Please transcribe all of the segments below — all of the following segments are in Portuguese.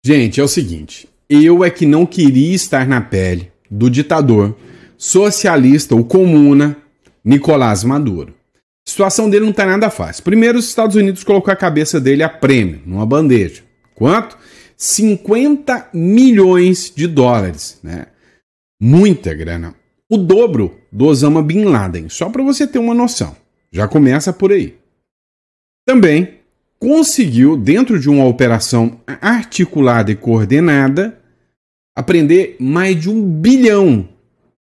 Gente, é o seguinte, eu é que não queria estar na pele do ditador socialista, o comuna, Nicolás Maduro. A situação dele não tá nada fácil. Primeiro, os Estados Unidos colocou a cabeça dele a prêmio, numa bandeja. Quanto? 50 milhões de dólares, né? Muita grana. O dobro do Osama Bin Laden, só para você ter uma noção. Já começa por aí. Também conseguiu, dentro de uma operação articulada e coordenada, apreender mais de 1 bilhão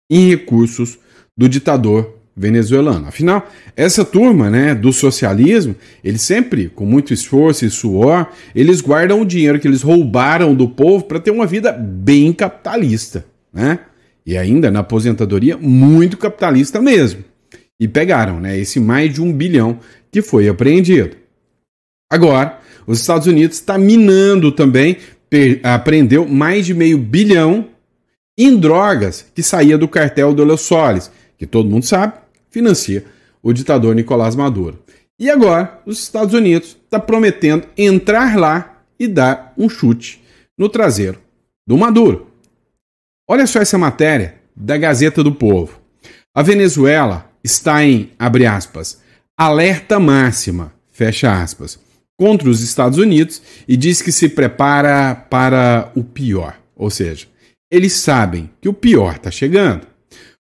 em recursos do ditador venezuelano. Afinal, essa turma, né, do socialismo, eles sempre, com muito esforço e suor, eles guardam o dinheiro que eles roubaram do povo para ter uma vida bem capitalista, né? E ainda na aposentadoria, muito capitalista mesmo. E pegaram, né, esse mais de 1 bilhão que foi apreendido. Agora, os Estados Unidos está minando também, apreendeu mais de meio bilhão em drogas que saía do cartel do Los Soles, que todo mundo sabe, financia o ditador Nicolás Maduro. E agora, os Estados Unidos está prometendo entrar lá e dar um chute no traseiro do Maduro. Olha só essa matéria da Gazeta do Povo. A Venezuela está em, abre aspas, alerta máxima, fecha aspas, contra os Estados Unidos e diz que se prepara para o pior. Ou seja, eles sabem que o pior está chegando.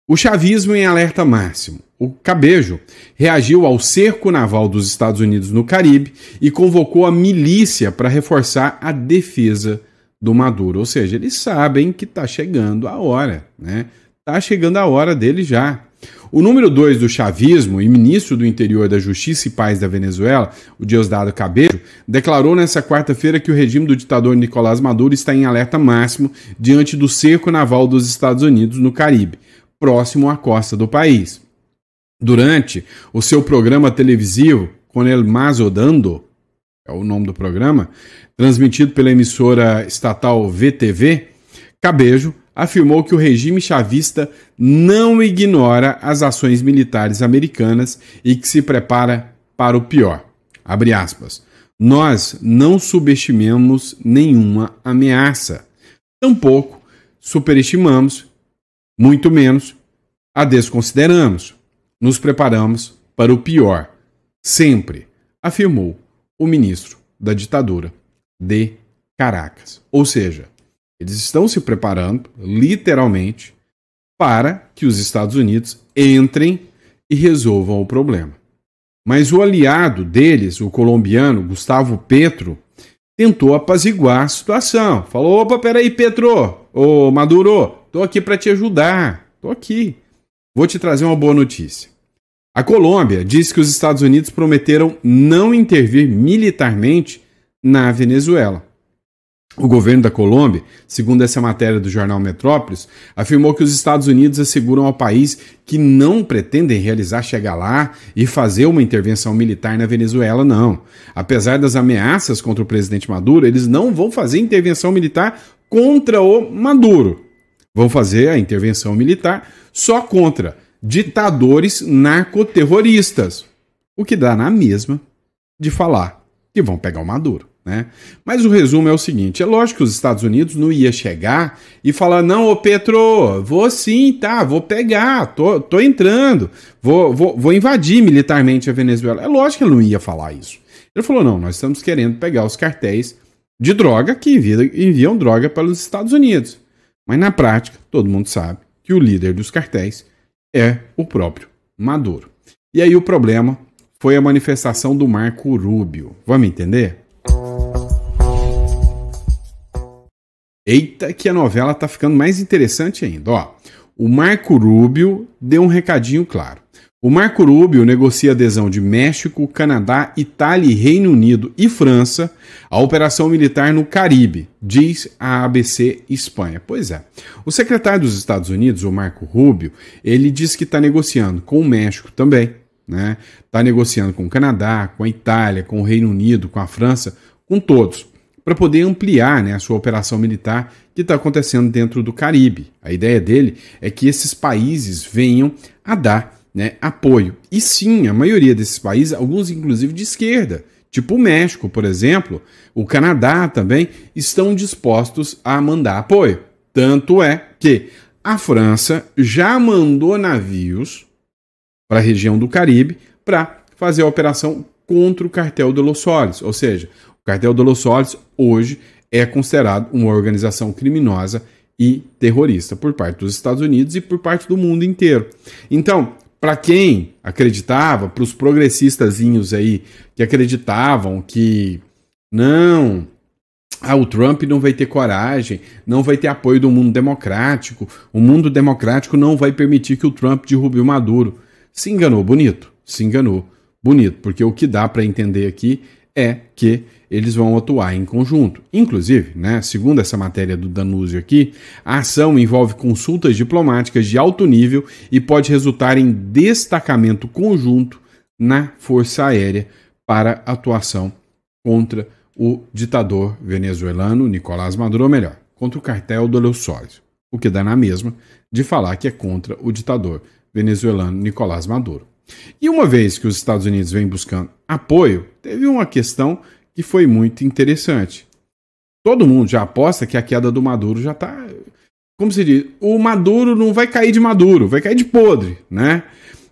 O chavismo em alerta máximo. O Cabejo reagiu ao cerco naval dos Estados Unidos no Caribe e convocou a milícia para reforçar a defesa do Maduro. Ou seja, eles sabem que está chegando a hora, né? Está chegando a hora dele já. O número 2 do chavismo e ministro do Interior da Justiça e Paz da Venezuela, o Diosdado Cabejo, declarou nesta quarta-feira que o regime do ditador Nicolás Maduro está em alerta máximo diante do cerco naval dos Estados Unidos no Caribe, próximo à costa do país. Durante o seu programa televisivo, Con el Mazo Dando, é o nome do programa, transmitido pela emissora estatal VTV, Cabejo afirmou que o regime chavista não ignora as ações militares americanas e que se prepara para o pior. Abre aspas. Nós não subestimamos nenhuma ameaça. Tampouco superestimamos, muito menos a desconsideramos. Nos preparamos para o pior. Sempre, afirmou o ministro da ditadura de Caracas. Ou seja, eles estão se preparando, literalmente, para que os Estados Unidos entrem e resolvam o problema. Mas o aliado deles, o colombiano Gustavo Petro, tentou apaziguar a situação. Falou, opa, peraí, Petro, ô Maduro, tô aqui para te ajudar, tô aqui. Vou te trazer uma boa notícia. A Colômbia disse que os Estados Unidos prometeram não intervir militarmente na Venezuela. O governo da Colômbia, segundo essa matéria do jornal Metrópolis, afirmou que os Estados Unidos asseguram ao país que não pretendem chegar lá e fazer uma intervenção militar na Venezuela, não. Apesar das ameaças contra o presidente Maduro, eles não vão fazer intervenção militar contra o Maduro. Vão fazer a intervenção militar só contra ditadores narcoterroristas. O que dá na mesma de falar que vão pegar o Maduro. Né? Mas o resumo é o seguinte, é lógico que os Estados Unidos não ia chegar e falar, não, ô Petro, vou sim, tá, vou pegar, tô entrando, vou invadir militarmente a Venezuela. É lógico que ele não ia falar isso. Ele falou, não, nós estamos querendo pegar os cartéis de droga que enviam droga para os Estados Unidos. Mas na prática, todo mundo sabe que o líder dos cartéis é o próprio Maduro. E aí o problema foi a manifestação do Marco Rubio. Vamos entender? Eita, que a novela tá ficando mais interessante ainda. Ó, o Marco Rubio deu um recadinho claro. O Marco Rubio negocia adesão de México, Canadá, Itália, Reino Unido e França à operação militar no Caribe, diz a ABC Espanha. Pois é. O secretário dos Estados Unidos, o Marco Rubio, ele diz que está negociando com o México também, né? Está negociando com o Canadá, com a Itália, com o Reino Unido, com a França, com todos, para poder ampliar, né, a sua operação militar que está acontecendo dentro do Caribe. A ideia dele é que esses países venham a dar, né, apoio. E sim, a maioria desses países, alguns inclusive de esquerda, tipo o México, por exemplo, o Canadá também, estão dispostos a mandar apoio. Tanto é que a França já mandou navios para a região do Caribe para fazer a operação contra o Cartel de Los Soles. Ou seja, o Cartel de Los Soles hoje é considerado uma organização criminosa e terrorista por parte dos Estados Unidos e por parte do mundo inteiro. Então, para quem acreditava, para os progressistazinhos aí que acreditavam que não, o Trump não vai ter coragem, não vai ter apoio do mundo democrático, o mundo democrático não vai permitir que o Trump derrube o Maduro. Se enganou bonito, se enganou bonito, porque o que dá para entender aqui é que eles vão atuar em conjunto. Inclusive, né, segundo essa matéria do Danúzio aqui, a ação envolve consultas diplomáticas de alto nível e pode resultar em destacamento conjunto na Força Aérea para atuação contra o ditador venezuelano Nicolás Maduro, ou melhor, contra o Cartel de Los Soles, o que dá na mesma de falar que é contra o ditador venezuelano Nicolás Maduro. E uma vez que os Estados Unidos vêm buscando apoio, teve uma questão que foi muito interessante. Todo mundo já aposta que a queda do Maduro já está... Como se diz? O Maduro não vai cair de maduro, vai cair de podre, né?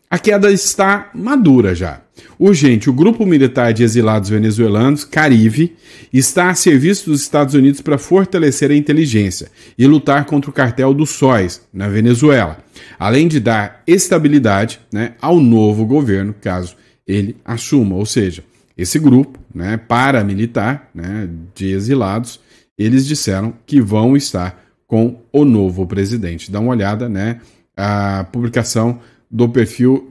A queda está madura já. Urgente, o grupo militar de exilados venezuelanos, Caribe, está a serviço dos Estados Unidos para fortalecer a inteligência e lutar contra o cartel dos sóis na Venezuela, além de dar estabilidade, né, ao novo governo, caso ele assuma. Ou seja, esse grupo, né, paramilitar, né, de exilados, eles disseram que vão estar com o novo presidente. Dá uma olhada, né, a publicação do perfil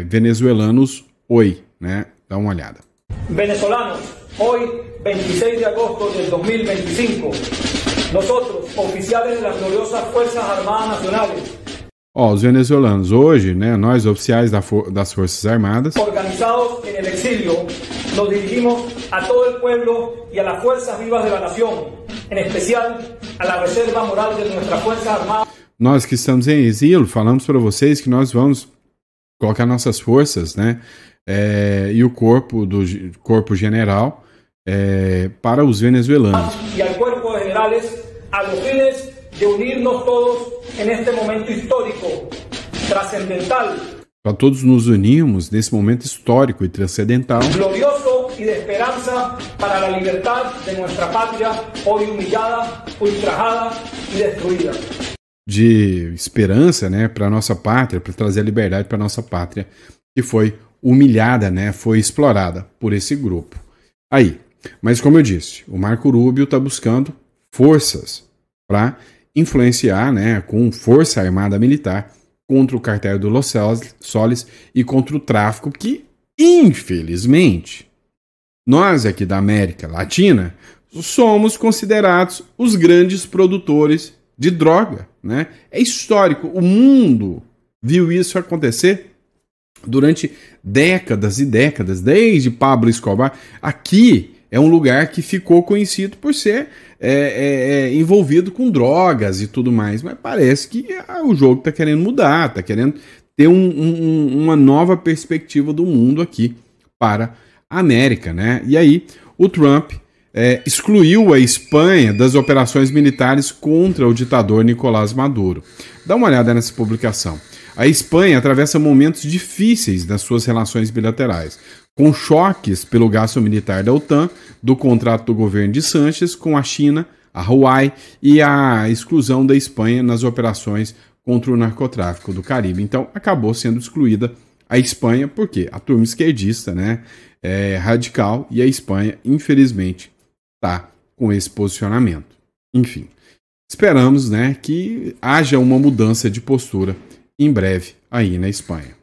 Venezuelanos Hoy, né? Dá uma olhada. Venezolanos, hoy, 26 de agosto de 2025, nosotros, oficiales de las gloriosas Fuerzas Armadas Nacionales, os venezuelanos hoje, né, nós oficiais das Forças Armadas, organizados en el exilio, nos dirigimos a todo el pueblo y a las fuerzas vivas de la nación, en especial a la reserva moral de nuestras Fuerzas Armadas. Nós que estamos em exílio, falamos para vocês que nós vamos colocar nossas forças, né, e o corpo general para os venezuelanos. E ao corpo de generales, a los fines de unirnos todos en este momento histórico, trascendental. Para todos nos unirmos nesse momento histórico e transcendental. Glorioso y de esperanza para la libertad de nuestra patria, hoy humillada, ultrajada y destruida. De esperança, né, para nossa pátria, para trazer a liberdade para nossa pátria, que foi humilhada, né, foi explorada por esse grupo. Aí, mas como eu disse, o Marco Rubio está buscando forças para influenciar, né, com força armada militar contra o cartel do Los Soles e contra o tráfico que, infelizmente, nós aqui da América Latina somos considerados os grandes produtores de droga, né? É histórico. O mundo viu isso acontecer durante décadas e décadas, desde Pablo Escobar. Aqui é um lugar que ficou conhecido por ser envolvido com drogas e tudo mais, mas parece que o jogo está querendo mudar, está querendo ter uma nova perspectiva do mundo aqui para a América, né? E aí o Trump excluiu a Espanha das operações militares contra o ditador Nicolás Maduro. Dá uma olhada nessa publicação. A Espanha atravessa momentos difíceis nas suas relações bilaterais, com choques pelo gasto militar da OTAN, do contrato do governo de Sánchez com a China, a Hawaii e a exclusão da Espanha nas operações contra o narcotráfico do Caribe. Então, acabou sendo excluída a Espanha, porque a turma esquerdista, né, é radical, e a Espanha, infelizmente, está com esse posicionamento. Enfim, esperamos, né, que haja uma mudança de postura em breve aí na Espanha.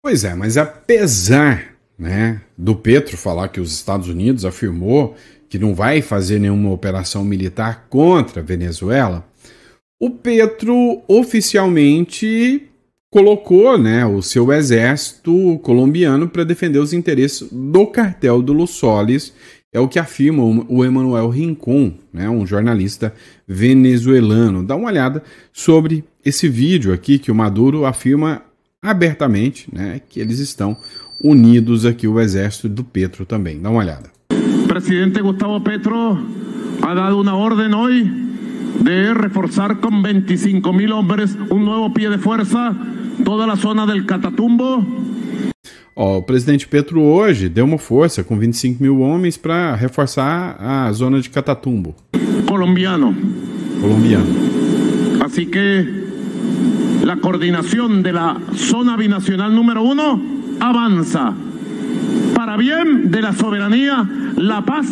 Pois é, mas apesar, né, do Petro falar que os Estados Unidos afirmou que não vai fazer nenhuma operação militar contra a Venezuela, o Petro oficialmente colocou, né, o seu exército colombiano para defender os interesses do cartel do Los Soles, é o que afirma o Emanuel Rincón, né, um jornalista venezuelano. Dá uma olhada sobre esse vídeo aqui que o Maduro afirma abertamente, né, que eles estão unidos aqui o exército do Petro também. Dá uma olhada. O presidente Gustavo Petro ha dado una orden hoy de reforzar con 25.000 hombres un nuevo pie de fuerza toda la zona del Catatumbo. O presidente Petro hoje deu uma força com 25.000 homens para reforçar a zona de Catatumbo. Colombiano. Así que la coordinación de la zona binacional número 1 avanza para bien de la soberanía, la paz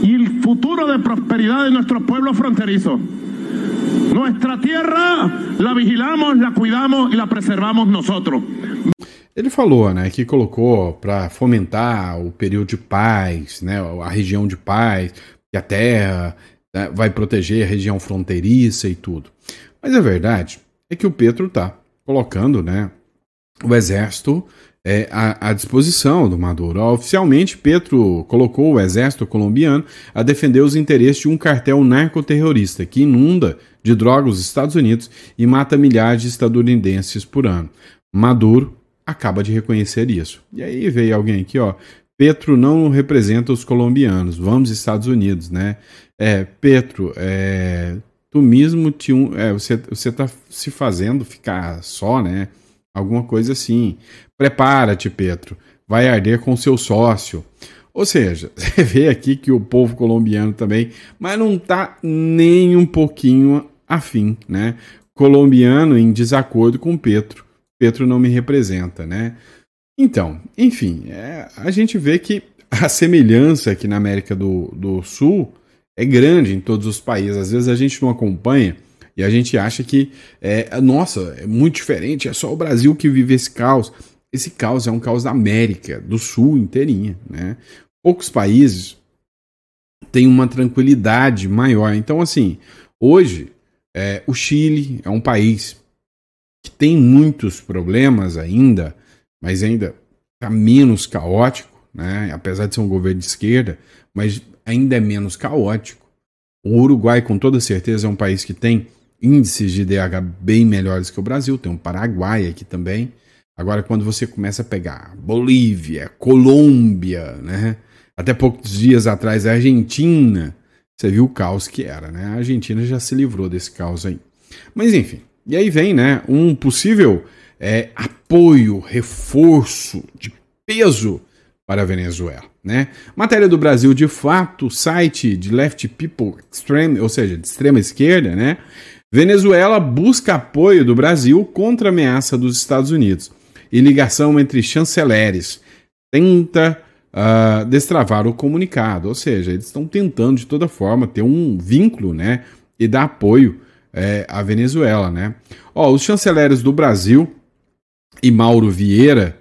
y el futuro de prosperidad de nuestros pueblos fronterizos. Nuestra tierra la vigilamos, la cuidamos y la preservamos nosotros. Ele falou, né, que colocou para fomentar o período de paz, né, a região de paz, que a terra, né, vai proteger a região fronteiriça e tudo. Mas a verdade é que o Petro está colocando, né, o exército à disposição do Maduro. Oficialmente, Petro colocou o exército colombiano a defender os interesses de um cartel narcoterrorista que inunda de drogas os Estados Unidos e mata milhares de estadunidenses por ano. Maduro acaba de reconhecer isso. E aí veio alguém aqui, ó, Petro não representa os colombianos, vamos Estados Unidos, né? Petro, tu mesmo você tá se fazendo ficar só, né? Alguma coisa assim. Prepara-te, Petro, vai arder com seu sócio. Ou seja, você vê aqui que o povo colombiano também, mas não tá nem um pouquinho afim, né? Colombiano em desacordo com Petro. Petro não me representa, né? Então, enfim, a gente vê que a semelhança aqui na América do Sul é grande em todos os países. Às vezes a gente não acompanha e a gente acha que, nossa, é muito diferente, é só o Brasil que vive esse caos. Esse caos é um caos da América do Sul inteirinha, né? Poucos países têm uma tranquilidade maior. Então, assim, hoje, o Chile é um país que tem muitos problemas ainda, mas ainda está menos caótico, né? Apesar de ser um governo de esquerda, mas ainda é menos caótico. O Uruguai, com toda certeza, é um país que tem índices de IDH bem melhores que o Brasil, tem um Paraguai aqui também. Agora, quando você começa a pegar Bolívia, Colômbia, né? Até poucos dias atrás, a Argentina, você viu o caos que era, né? A Argentina já se livrou desse caos aí. Mas, enfim, e aí vem, né, um possível apoio, reforço de peso para a Venezuela, né? Matéria do Brasil, de fato, site de Left People Extreme, ou seja, de extrema esquerda, né? Venezuela busca apoio do Brasil contra a ameaça dos Estados Unidos. E ligação entre chanceleres tenta destravar o comunicado. Ou seja, eles estão tentando de toda forma ter um vínculo, né, e dar apoio à Venezuela, né? Os chanceleres do Brasil e Mauro Vieira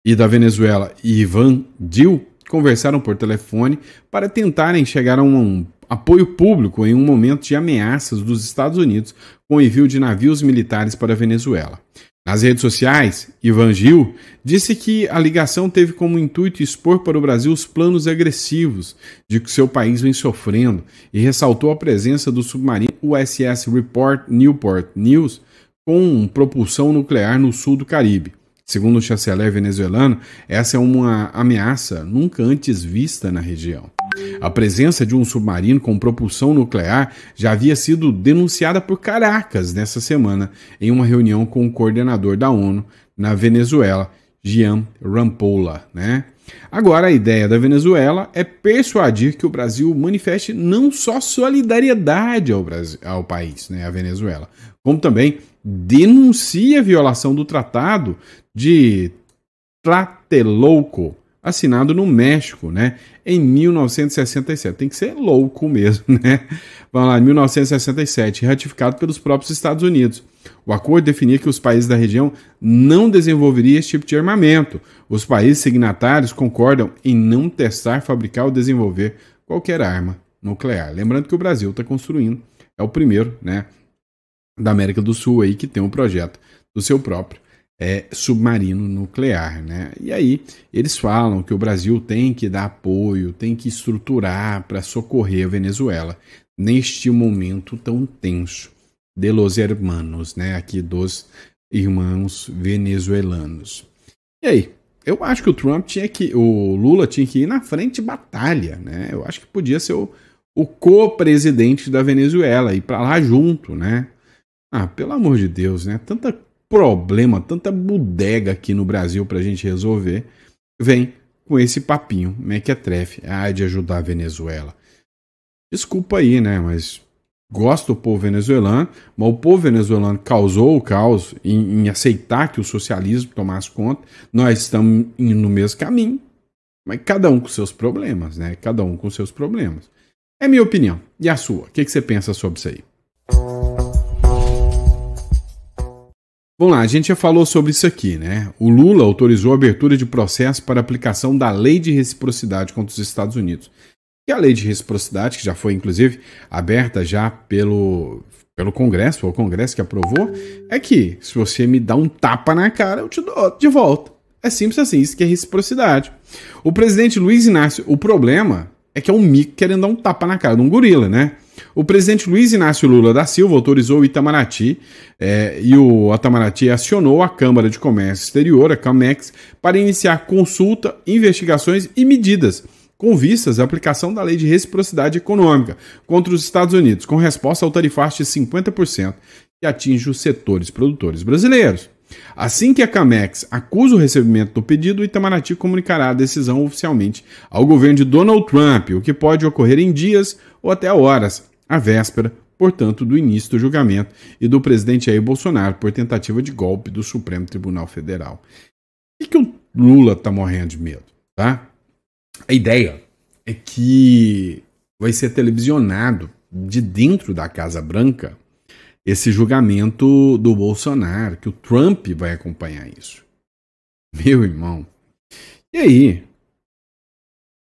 e da Venezuela Ivan Dil conversaram por telefone para tentarem chegar a um apoio público em um momento de ameaças dos Estados Unidos com o envio de navios militares para a Venezuela. Nas redes sociais, Ivan Gil disse que a ligação teve como intuito expor para o Brasil os planos agressivos de que seu país vem sofrendo e ressaltou a presença do submarino USS Newport News com propulsão nuclear no sul do Caribe. Segundo o chanceler venezuelano, essa é uma ameaça nunca antes vista na região. A presença de um submarino com propulsão nuclear já havia sido denunciada por Caracas nessa semana, em uma reunião com o coordenador da ONU na Venezuela, Jean Rampolla, né? Agora, a ideia da Venezuela é persuadir que o Brasil manifeste não só solidariedade ao país, né, a Venezuela, como também denuncia a violação do Tratado de Tlatelolco, assinado no México, né, em 1967. Tem que ser louco mesmo, né? Vamos lá, em 1967, ratificado pelos próprios Estados Unidos. O acordo definia que os países da região não desenvolveriam esse tipo de armamento. Os países signatários concordam em não testar, fabricar ou desenvolver qualquer arma nuclear. Lembrando que o Brasil está construindo, é o primeiro, né, da América do Sul aí que tem um projeto do seu próprio submarino nuclear, né? E aí eles falam que o Brasil tem que dar apoio, tem que estruturar para socorrer a Venezuela neste momento tão tenso de los hermanos, né? Aqui dos irmãos venezuelanos. E aí, eu acho que o Lula tinha que ir na frente de batalha, né? Eu acho que podia ser o co-presidente da Venezuela, ir para lá junto, né? Ah, pelo amor de Deus, né? Tanta problema, tanta bodega aqui no Brasil pra gente resolver, vem com esse papinho, mequetrefe, de ajudar a Venezuela. Desculpa aí, né? Mas gosto do povo venezuelano, mas o povo venezuelano causou o caos em aceitar que o socialismo tomasse conta. Nós estamos indo no mesmo caminho, mas cada um com seus problemas, né? Cada um com seus problemas. É minha opinião. E a sua? O que você pensa sobre isso aí? Vamos lá, a gente já falou sobre isso aqui, né? O Lula autorizou a abertura de processo para aplicação da lei de reciprocidade contra os Estados Unidos. E a lei de reciprocidade, que já foi, inclusive, aberta já pelo Congresso, foi o Congresso que aprovou, é que se você me dá um tapa na cara, eu te dou de volta. É simples assim, isso que é reciprocidade. O presidente Luiz Inácio, o problema é que é um mico querendo dar um tapa na cara de um gorila, né? O presidente Luiz Inácio Lula da Silva autorizou o Itamaraty e o Itamaraty acionou a Câmara de Comércio Exterior, a CAMEX, para iniciar consulta, investigações e medidas com vistas à aplicação da lei de reciprocidade econômica contra os Estados Unidos, com resposta ao tarifaço de 50% que atinge os setores produtores brasileiros. Assim que a CAMEX acusa o recebimento do pedido, o Itamaraty comunicará a decisão oficialmente ao governo de Donald Trump, o que pode ocorrer em dias ou até horas, à véspera, portanto, do início do julgamento e do presidente Jair Bolsonaro por tentativa de golpe do Supremo Tribunal Federal. O que o Lula está morrendo de medo? Tá? A ideia é que vai ser televisionado de dentro da Casa Branca esse julgamento do Bolsonaro, que o Trump vai acompanhar isso. Meu irmão. E aí?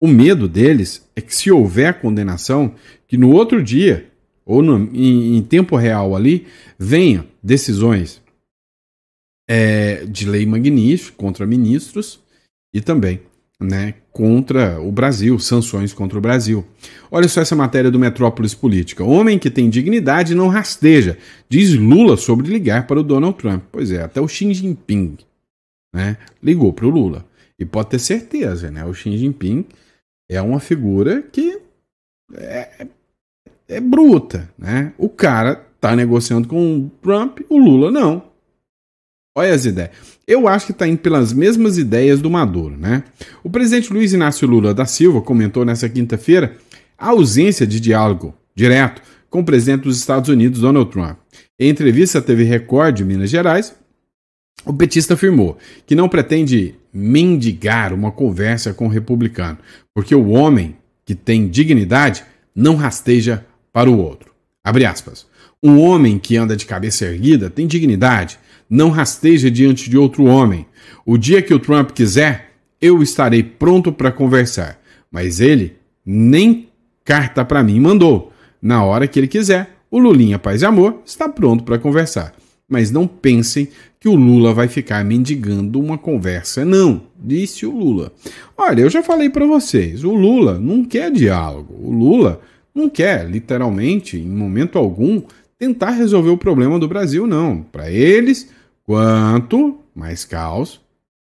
O medo deles é que se houver condenação, que no outro dia, ou em tempo real ali, venha decisões de lei magnífica contra ministros e também, né, contra o Brasil, sanções contra o Brasil. Olha só essa matéria do Metrópolis Política. Homem que tem dignidade não rasteja, diz Lula sobre ligar para o Donald Trump. Pois é, até o Xi Jinping, né, ligou para o Lula. E pode ter certeza, né, o Xi Jinping é uma figura que é bruta, né? O cara tá negociando com o Trump, o Lula não. Olha as ideias. Eu acho que está indo pelas mesmas ideias do Maduro, né? O presidente Luiz Inácio Lula da Silva comentou nessa quinta-feira a ausência de diálogo direto com o presidente dos Estados Unidos, Donald Trump. Em entrevista à TV Record de Minas Gerais, o petista afirmou que não pretende mendigar uma conversa com o republicano, porque o homem que tem dignidade não rasteja para o outro. Abre aspas. Um homem que anda de cabeça erguida tem dignidade, não rasteja diante de outro homem. O dia que o Trump quiser, eu estarei pronto para conversar. Mas ele nem carta para mim mandou. Na hora que ele quiser, o Lulinha Paz e Amor está pronto para conversar. Mas não pensem que o Lula vai ficar mendigando uma conversa. Não, disse o Lula. Olha, eu já falei para vocês, o Lula não quer diálogo. O Lula não quer, literalmente, em momento algum, tentar resolver o problema do Brasil, não. Para eles, quanto mais caos,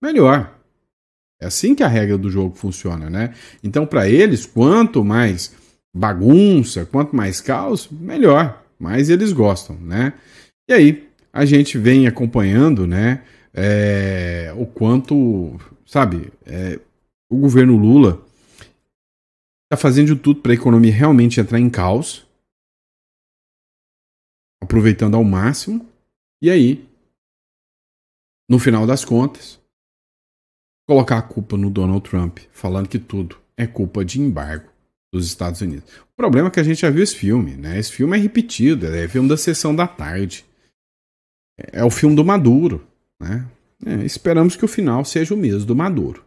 melhor. É assim que a regra do jogo funciona, né? Então, para eles, quanto mais bagunça, quanto mais caos, melhor. Mais eles gostam, né? E aí, a gente vem acompanhando, né, o quanto, sabe, o governo Lula está fazendo de tudo para a economia realmente entrar em caos, aproveitando ao máximo, e aí, no final das contas, colocar a culpa no Donald Trump, falando que tudo é culpa de embargo dos Estados Unidos. O problema é que a gente já viu esse filme, né? Esse filme é repetido, é filme da sessão da tarde. É o filme do Maduro, né? Esperamos que o final seja o mesmo do Maduro.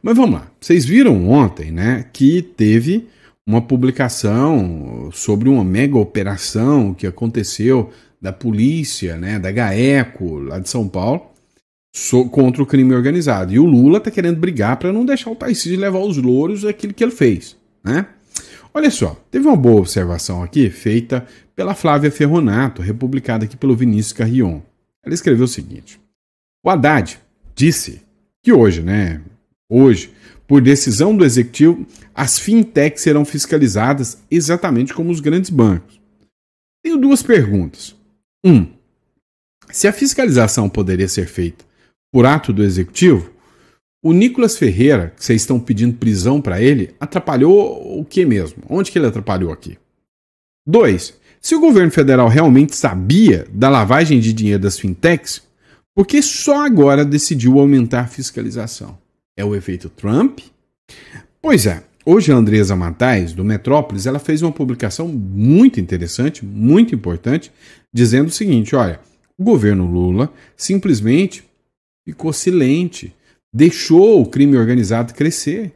Mas vamos lá. Vocês viram ontem, né, que teve uma publicação sobre uma mega operação que aconteceu da polícia, né, da GAECO, lá de São Paulo, contra o crime organizado. E o Lula está querendo brigar para não deixar o Tarcísio levar os louros daquilo que ele fez, né? Olha só, teve uma boa observação aqui, feita pela Flávia Ferronato, republicada aqui pelo Vinícius Carrion. Ela escreveu o seguinte: o Haddad disse que hoje, por decisão do executivo, as fintechs serão fiscalizadas exatamente como os grandes bancos. Tenho duas perguntas. Se a fiscalização poderia ser feita por ato do executivo, o Nicolas Ferreira, que vocês estão pedindo prisão para ele, atrapalhou o que mesmo? Onde que ele atrapalhou aqui? 2. Se o governo federal realmente sabia da lavagem de dinheiro das fintechs, por que só agora decidiu aumentar a fiscalização? É o efeito Trump? Pois é, hoje a Andresa Matais, do Metrópolis, ela fez uma publicação muito interessante, muito importante, dizendo o seguinte: olha, o governo Lula simplesmente ficou silente, deixou o crime organizado crescer.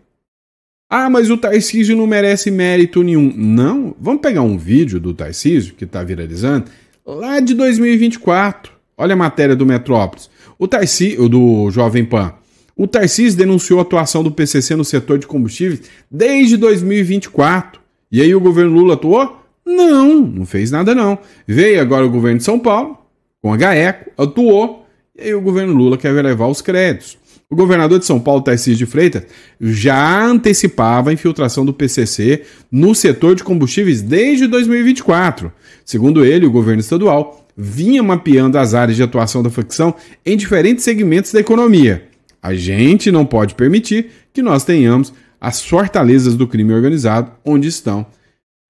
Ah, mas o Tarcísio não merece mérito nenhum. Não, vamos pegar um vídeo do Tarcísio, que está viralizando, lá de 2024. Olha a matéria do Metrópolis. O Tarcísio, do Jovem Pan. O Tarcísio denunciou a atuação do PCC no setor de combustíveis desde 2024. E aí o governo Lula atuou? Não fez nada não. Veio agora o governo de São Paulo, com a GAECO, atuou, e aí o governo Lula quer levar os créditos. O governador de São Paulo, Tarcísio de Freitas, já antecipava a infiltração do PCC no setor de combustíveis desde 2024. Segundo ele, o governo estadual vinha mapeando as áreas de atuação da facção em diferentes segmentos da economia. A gente não pode permitir que nós tenhamos as fortalezas do crime organizado onde estão,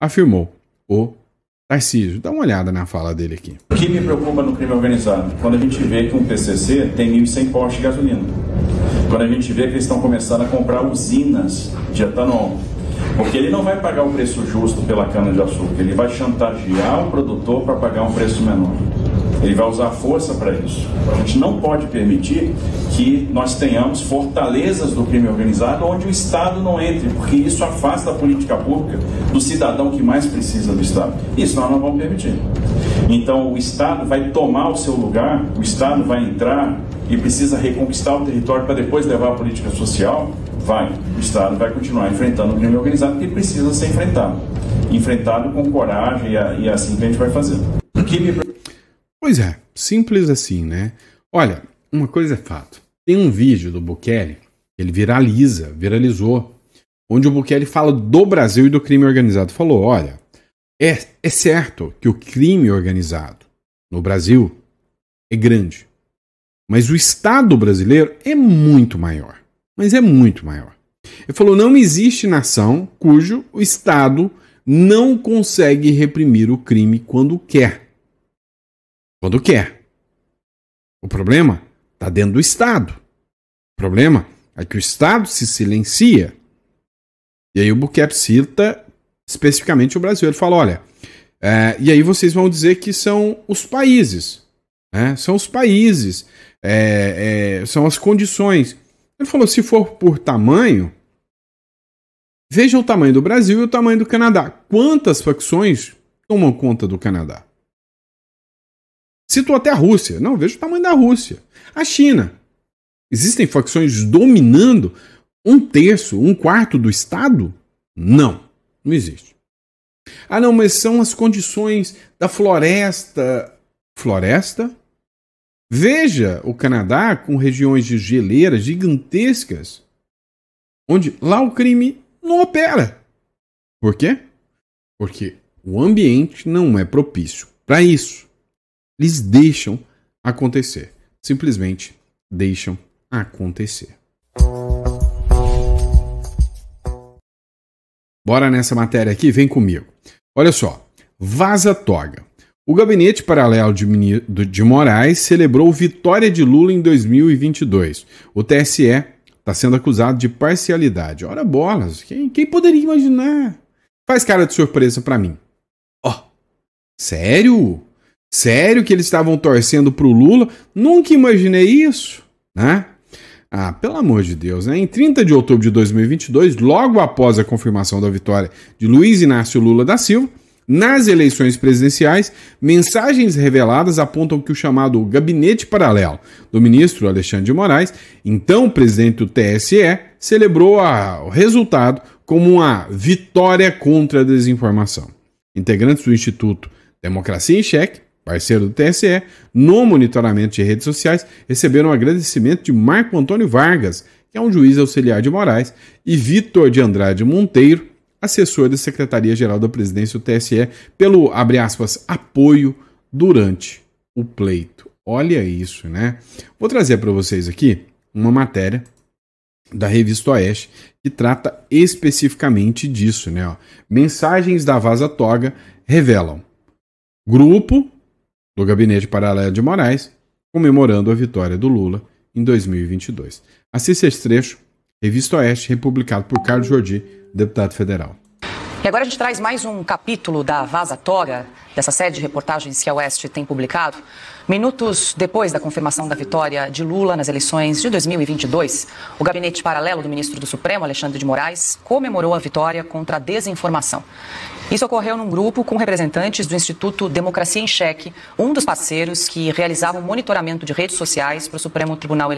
afirmou o Tarcísio. Dá uma olhada na fala dele aqui. O que me preocupa no crime organizado? Quando a gente vê que um PCC tem 1.100 postos de gasolina. Quando a gente vê que eles estão começando a comprar usinas de etanol. Porque ele não vai pagar o preço justo pela cana-de-açúcar, ele vai chantagear o produtor para pagar um preço menor. Ele vai usar força para isso. A gente não pode permitir que nós tenhamos fortalezas do crime organizado onde o Estado não entre, porque isso afasta a política pública do cidadão que mais precisa do Estado. Isso nós não vamos permitir. Então o Estado vai tomar o seu lugar, o Estado vai entrar e precisa reconquistar o território para depois levar a política social. O Estado vai continuar enfrentando o crime organizado que precisa ser enfrentado com coragem e é assim que a gente vai fazer. Pois é, simples assim, né? Olha, uma coisa é fato. Tem um vídeo do Bukele, ele viralizou, onde o Bukele fala do Brasil e do crime organizado. Falou, olha, é certo que o crime organizado no Brasil é grande, mas o Estado brasileiro é muito maior. Mas é muito maior. Ele falou, não existe nação cujo o Estado não consegue reprimir o crime quando quer. Quando quer. O problema está dentro do Estado. O problema é que o Estado se silencia. E aí o Bukele cita especificamente o Brasil. Ele fala, olha, e aí vocês vão dizer que são os países. São os países. São as condições. Ele falou, se for por tamanho, veja o tamanho do Brasil e o tamanho do Canadá. Quantas facções tomam conta do Canadá? Citou até a Rússia. Não, veja o tamanho da Rússia. A China. Existem facções dominando 1/3, 1/4 do Estado? Não existe. Ah, não, mas são as condições da floresta. Floresta? Veja o Canadá com regiões de geleiras gigantescas, onde lá o crime não opera. Por quê? Porque o ambiente não é propício para isso. Eles deixam acontecer. Simplesmente deixam acontecer. Bora nessa matéria aqui, vem comigo. Olha só, vaza toga. O gabinete paralelo de Moraes celebrou vitória de Lula em 2022. O TSE está sendo acusado de parcialidade. Ora bolas, quem poderia imaginar? Faz cara de surpresa para mim. Sério? Sério que eles estavam torcendo pro Lula? Nunca imaginei isso, né? Ah, pelo amor de Deus, né? Em 30 de outubro de 2022, logo após a confirmação da vitória de Luiz Inácio Lula da Silva, nas eleições presidenciais, mensagens reveladas apontam que o chamado gabinete paralelo do ministro Alexandre de Moraes, então presidente do TSE, celebrou o resultado como uma vitória contra a desinformação. Integrantes do Instituto Democracia em Cheque parceiro do TSE, no monitoramento de redes sociais, receberam um agradecimento de Marco Antônio Vargas, que é um juiz auxiliar de Moraes, e Vitor de Andrade Monteiro, assessor da Secretaria-Geral da Presidência do TSE, pelo, abre aspas, apoio durante o pleito. Olha isso, né? Vou trazer para vocês aqui uma matéria da Revista Oeste que trata especificamente disso, né? Ó, mensagens da Vaza Toga revelam grupo do Gabinete Paralelo de Moraes comemorando a vitória do Lula em 2022. Assista esse trecho, Revista Oeste, republicado por Carlos Jordi, deputado federal. E agora a gente traz mais um capítulo da Vaza Toga, dessa série de reportagens que a Oeste tem publicado. Minutos depois da confirmação da vitória de Lula nas eleições de 2022, o gabinete paralelo do ministro do Supremo, Alexandre de Moraes, comemorou a vitória contra a desinformação. Isso ocorreu num grupo com representantes do Instituto Democracia em Cheque, um dos parceiros que realizavam monitoramento de redes sociais para o Supremo Tribunal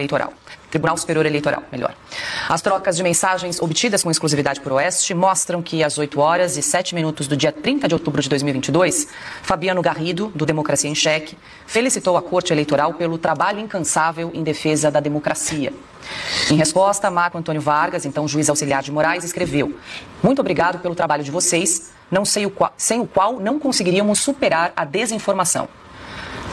Superior Eleitoral, melhor. As trocas de mensagens obtidas com exclusividade por Oeste mostram que às 8 horas e 7 minutos do dia 30 de outubro de 2022, Fabiano Garrido, do Democracia em Cheque, felicitou a Corte Eleitoral pelo trabalho incansável em defesa da democracia. Em resposta, Marco Antônio Vargas, então juiz auxiliar de Moraes, escreveu: "Muito obrigado pelo trabalho de vocês, sem o qual não conseguiríamos superar a desinformação."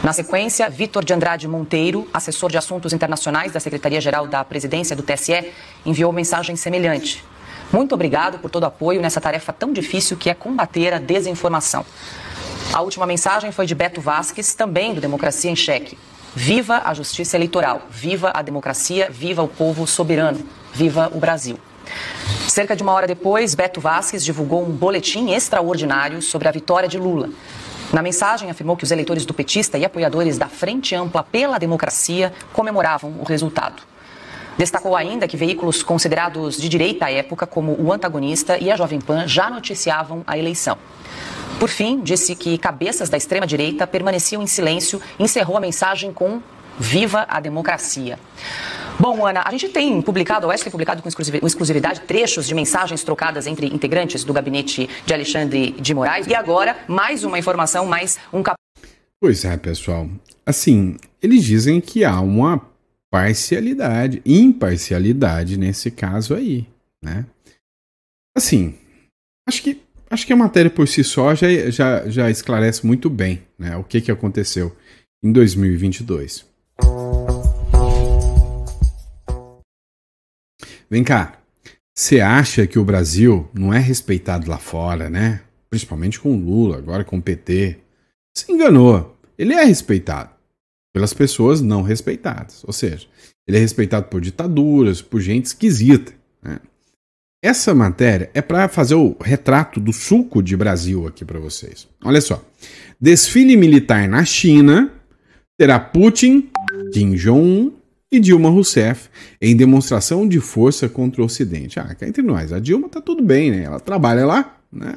Na sequência, Vitor de Andrade Monteiro, assessor de assuntos internacionais da Secretaria-Geral da Presidência do TSE, enviou mensagem semelhante: "Muito obrigado por todo o apoio nessa tarefa tão difícil que é combater a desinformação." A última mensagem foi de Beto Vasques, também do Democracia em Cheque: "Viva a justiça eleitoral, viva a democracia, viva o povo soberano, viva o Brasil." Cerca de uma hora depois, Beto Vasques divulgou um boletim extraordinário sobre a vitória de Lula. Na mensagem, afirmou que os eleitores do petista e apoiadores da Frente Ampla pela Democracia comemoravam o resultado. Destacou ainda que veículos considerados de direita à época, como o Antagonista e a Jovem Pan, já noticiavam a eleição. Por fim, disse que cabeças da extrema-direita permaneciam em silêncio e encerrou a mensagem com "Viva a democracia." Bom, Ana, a gente tem publicado, a Oeste tem publicado com exclusividade trechos de mensagens trocadas entre integrantes do gabinete de Alexandre de Moraes. E agora, mais uma informação, mais um capítulo. Pois é, pessoal. Assim, eles dizem que há uma imparcialidade nesse caso aí, né? Assim, acho que a matéria por si só já esclarece muito bem, né, o que aconteceu em 2022. Vem cá, você acha que o Brasil não é respeitado lá fora, né? Principalmente com o Lula, agora com o PT. Se enganou, ele é respeitado pelas pessoas não respeitadas, ou seja, ele é respeitado por ditaduras, por gente esquisita, né? Essa matéria é para fazer o retrato do suco de Brasil aqui para vocês. Olha só. Desfile militar na China terá Putin, Kim Jong-un e Dilma Rousseff em demonstração de força contra o Ocidente. Cá entre nós, a Dilma tá tudo bem, né? Ela trabalha lá, né?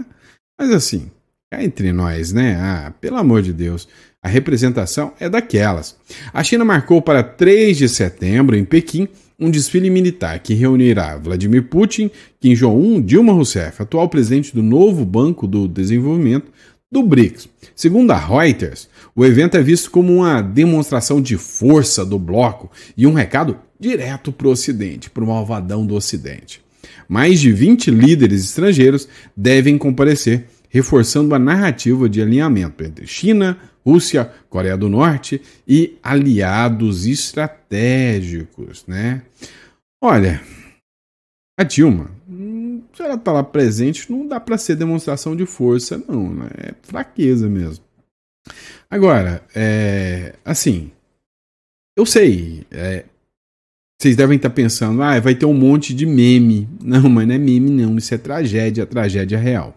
Mas assim, cá entre nós, né? Pelo amor de Deus, a representação é daquelas. A China marcou para 3 de setembro, em Pequim, um desfile militar que reunirá Vladimir Putin, Kim Jong-un, Dilma Rousseff, atual presidente do novo Banco do Desenvolvimento do BRICS. Segundo a Reuters, o evento é visto como uma demonstração de força do bloco e um recado direto para o Ocidente, para o malvadão do Ocidente. Mais de 20 líderes estrangeiros devem comparecer, reforçando a narrativa de alinhamento entre China, Rússia, Coreia do Norte e aliados estratégicos, né? Olha, a Dilma, se ela tá lá presente, não dá para ser demonstração de força, não, né? É fraqueza mesmo. Agora, assim, eu sei, vocês devem estar pensando, vai ter um monte de meme. Não, mas não é meme não, isso é tragédia real.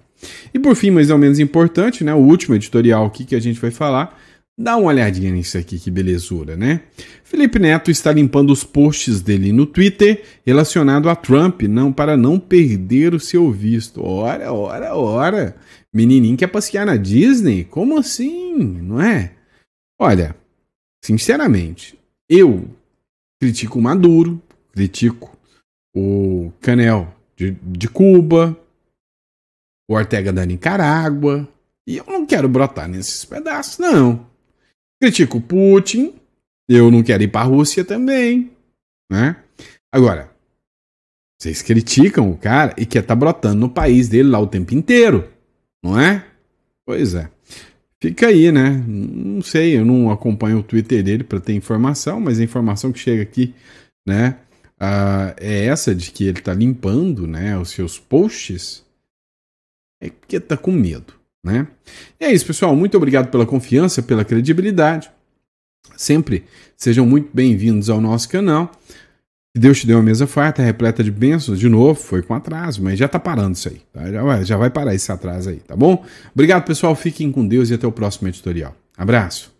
E por fim, mas não menos importante, né, o último editorial aqui que a gente vai falar, dá uma olhadinha nisso aqui, que belezura, né? Felipe Neto está limpando os posts dele no Twitter relacionado a Trump, para não perder o seu visto. Ora. Menininho quer passear na Disney? Como assim? Não é? Olha, sinceramente, eu critico o Maduro, critico o Canel de Cuba, o Ortega da Nicarágua, e eu não quero brotar nesses pedaços, não. Critico o Putin, eu não quero ir para a Rússia também, né? Agora, vocês criticam o cara e quer tá brotando no país dele lá o tempo inteiro, não é? Pois é. Fica aí, né? Não sei, eu não acompanho o Twitter dele para ter informação, mas a informação que chega aqui, né, é essa de que ele tá limpando, né, os seus posts, é porque tá com medo, né? E é isso, pessoal. Muito obrigado pela confiança, pela credibilidade. Sempre sejam muito bem-vindos ao nosso canal. Que Deus te dê uma mesa farta, repleta de bênçãos. De novo, foi com atraso, mas já tá parando isso aí. Tá? Já vai parar esse atraso aí, tá bom? Obrigado, pessoal. Fiquem com Deus e até o próximo editorial. Abraço.